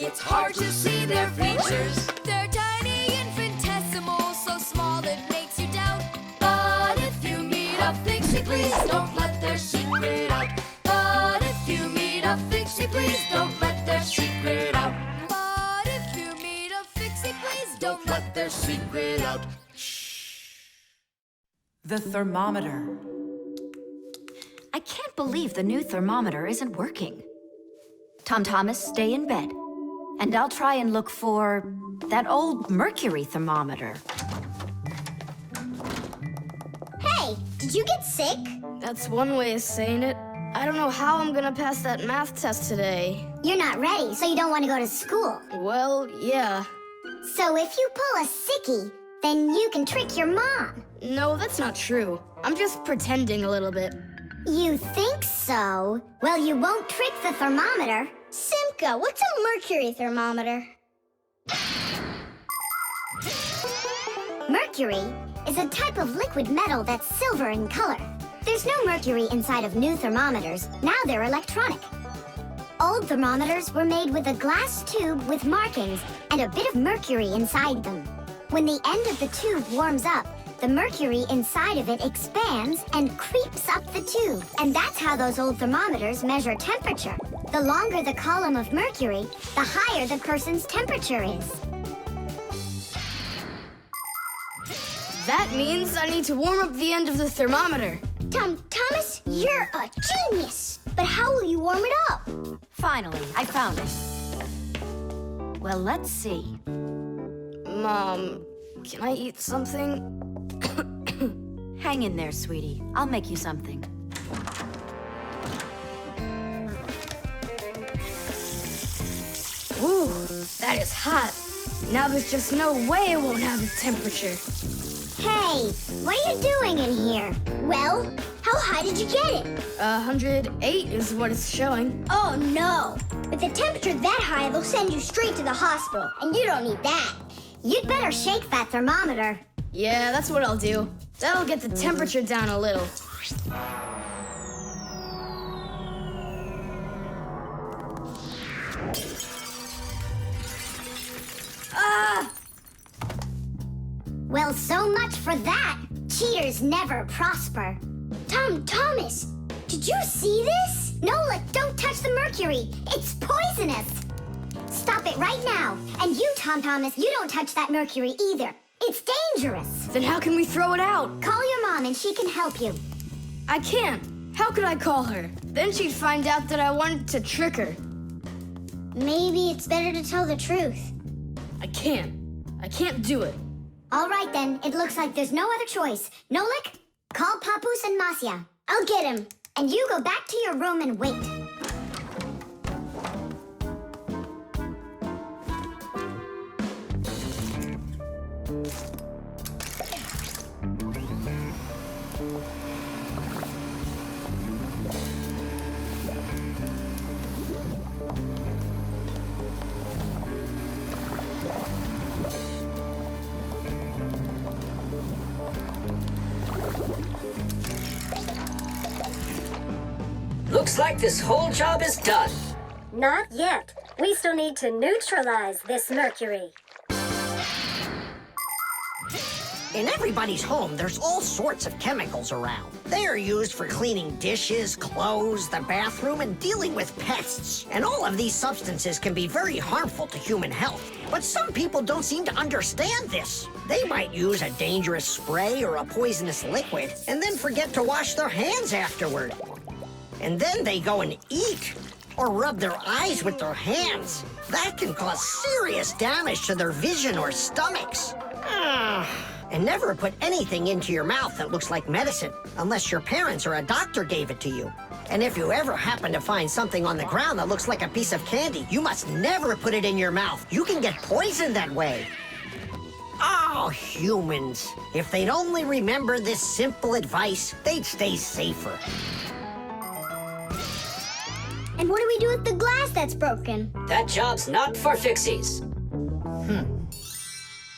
it's hard to see their features. They're tiny, infinitesimal, so small it makes you doubt. But if you meet a Fixie, please don't let their secret out. But if you meet a Fixie, please don't let their secret out. But if you meet a Fixie, please Don't let their secret out. The thermometer. I can't believe the new thermometer isn't working. Tom Thomas, stay in bed. And I'll try and look for that old mercury thermometer. Hey, did you get sick? That's one way of saying it. I don't know how I'm gonna pass that math test today. You're not ready, so you don't want to go to school. Well, yeah. So if you pull a sickie, then you can trick your mom. No, that's not true. I'm just pretending a little bit. You think so? Well, you won't trick the thermometer. Simka, what's a mercury thermometer? Mercury is a type of liquid metal that's silver in color. There's no mercury inside of new thermometers. Now they're electronic. Old thermometers were made with a glass tube with markings and a bit of mercury inside them. When the end of the tube warms up, the mercury inside of it expands and creeps up the tube. And that's how those old thermometers measure temperature. The longer the column of mercury, the higher the person's temperature is. That means I need to warm up the end of the thermometer. Thomas, you're a genius. But how will you warm it up? Finally, I found it. Well, let's see. Mom, can I eat something? Hang in there, sweetie. I'll make you something. Ooh, that is hot. Now there's just no way it won't have a temperature. Hey, what are you doing in here? Well, how high did you get it? 108 is what it's showing. Oh no! With the temperature that high, they'll send you straight to the hospital, and you don't need that. You'd better shake that thermometer. Yeah, that's what I'll do. That'll get the temperature down a little. Ah! Well, so much for that. Cheaters never prosper. Thomas, did you see this? Nolik, don't touch the mercury. It's poisonous. Stop it right now. And you, Thomas, you don't touch that mercury either. It's dangerous. Then how can we throw it out? Call your mom and she can help you. I can't. How could I call her? Then she'd find out that I wanted to trick her. Maybe it's better to tell the truth. I can't. I can't do it. All right then, it looks like there's no other choice. Nolik, call Papoose and Masya. I'll get him. And you go back to your room and wait. Looks like this whole job is done. Not yet. We still need to neutralize this mercury. In everybody's home, there's all sorts of chemicals around. They are used for cleaning dishes, clothes, the bathroom, and dealing with pests. And all of these substances can be very harmful to human health. But some people don't seem to understand this. They might use a dangerous spray or a poisonous liquid and then forget to wash their hands afterward. And then they go and eat or rub their eyes with their hands. That can cause serious damage to their vision or stomachs. And never put anything into your mouth that looks like medicine, unless your parents or a doctor gave it to you. And if you ever happen to find something on the ground that looks like a piece of candy, you must never put it in your mouth. You can get poisoned that way. Oh, humans. If they'd only remember this simple advice, they'd stay safer. And what do we do with the glass that's broken? That job's not for Fixies.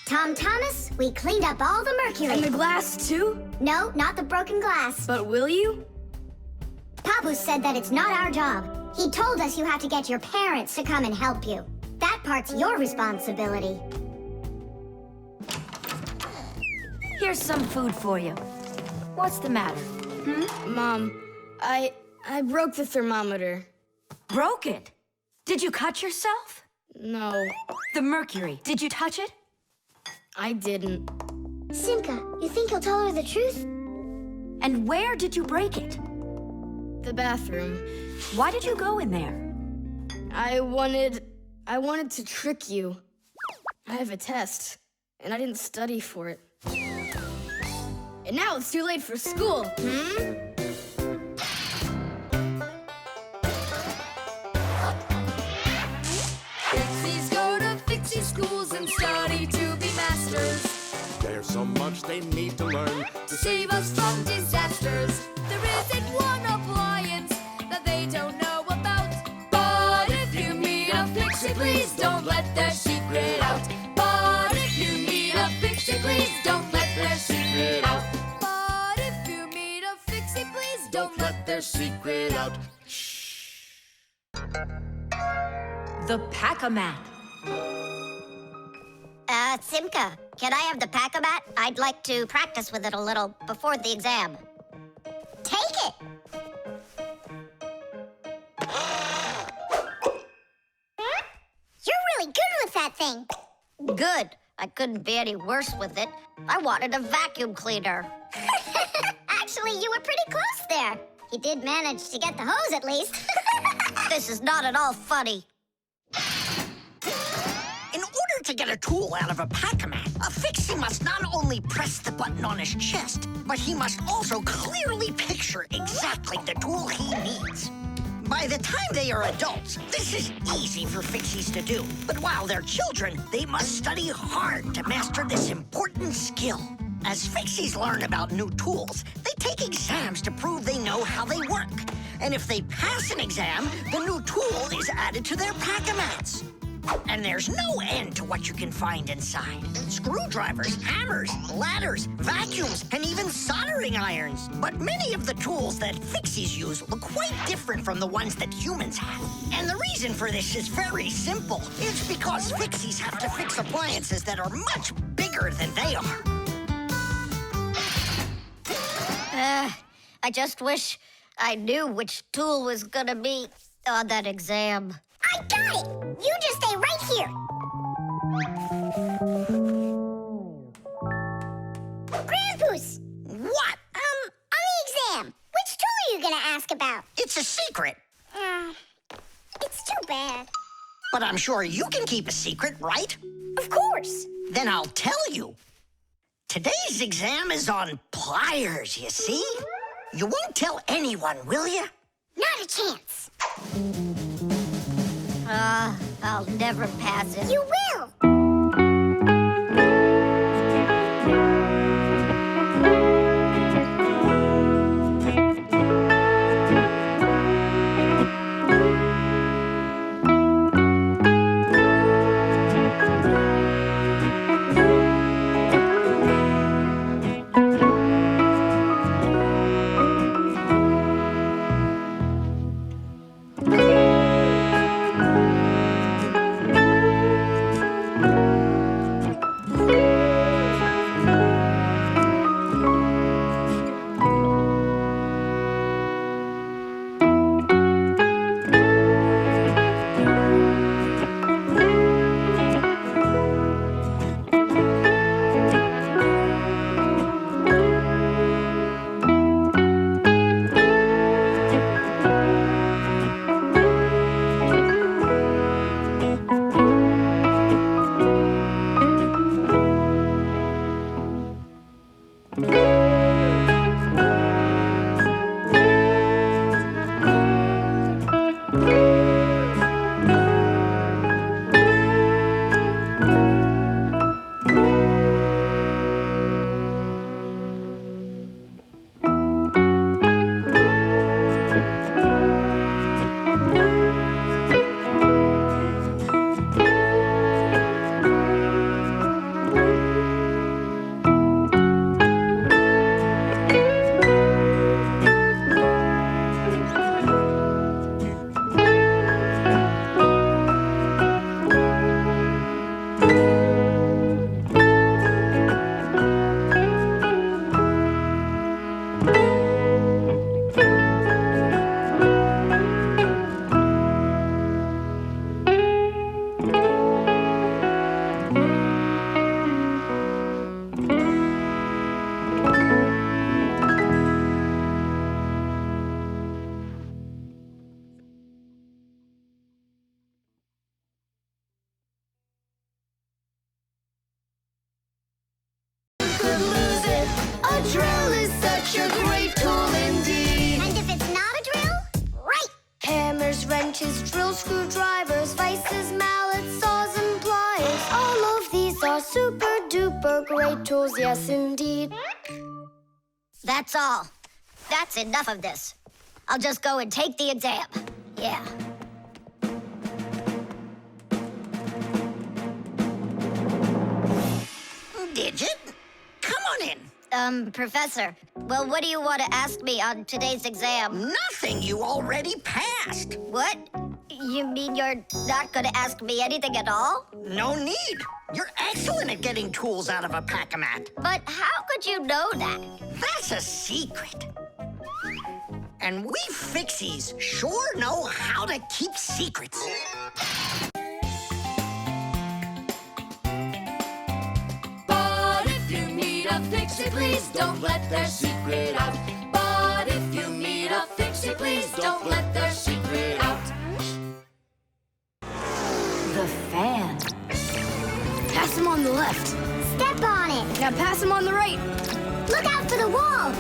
Thomas, we cleaned up all the mercury. And the glass, too? No, not the broken glass. But will you? Papoose said that it's not our job. He told us you have to get your parents to come and help you. That That part's your responsibility. Here's some food for you. What's the matter? Mom, I broke the thermometer. Broke it? Did you cut yourself? No, The mercury, did you touch it? I didn't. Simka, you think he'll tell her the truth? And where did you break it? The bathroom. Why did you go in there? I wanted to trick you. I have a test, and I didn't study for it. And now it's too late for school, Fixies go to Fixie schools and study to be masters. There's so much they need to learn To save us from disasters. There isn't one appliance that they don't know about. But if you meet a Fixie, please don't let their secret out. But if you meet a Fixie, please don't let their secret out. But if you meet a Fixie, please don't let their secret out. The Pack-A-Mat. Simka, can I have the Pack-A-Mat? I'd like to practice with it a little before the exam. Take it! You're really good with that thing. Good. I couldn't be any worse with it. I wanted a vacuum cleaner. Actually, you were pretty close there. You did manage to get the hose at least. This is not at all funny. In order to get a tool out of a Pack-A-Mat, a Fixie must not only press the button on his chest, but he must also clearly picture exactly the tool he needs. By the time they are adults, this is easy for Fixies to do. But while they're children, they must study hard to master this important skill. As Fixies learn about new tools, they take exams to prove they know how they work. And if they pass an exam, the new tool is added to their Pack-A-Mats. And there's no end to what you can find inside. Screwdrivers, hammers, ladders, vacuums, and even soldering irons. But many of the tools that Fixies use look quite different from the ones that humans have. And the reason for this is very simple. It's because Fixies have to fix appliances that are much bigger than they are. I just wish I knew which tool was gonna be on that exam. I got it! You just stay right here. Grandpoos! What? On the exam, which tool are you gonna ask about? It's a secret. It's too bad. But I'm sure you can keep a secret, right? Of course. Then I'll tell you. Today's exam is on pliers, you see? You won't tell anyone, will you? Not a chance. I'll never pass it. You will! great tools, yes indeed. That's all. That's enough of this. I'll just go and take the exam. Yeah. Digit, come on in. Professor, well, what do you want to ask me on today's exam? Nothing, you already passed. What? You mean you're not going to ask me anything at all? No need. You're excellent at getting tools out of a pack-a-mat. But how could you know that? That's a secret. And we Fixies sure know how to keep secrets. But if you meet a Fixie, please don't let their secret out. But if you meet a Fixie, please don't let their secret out. The fan. Pass him on the left. Step on it. Now pass him on the right. Look out for the wall.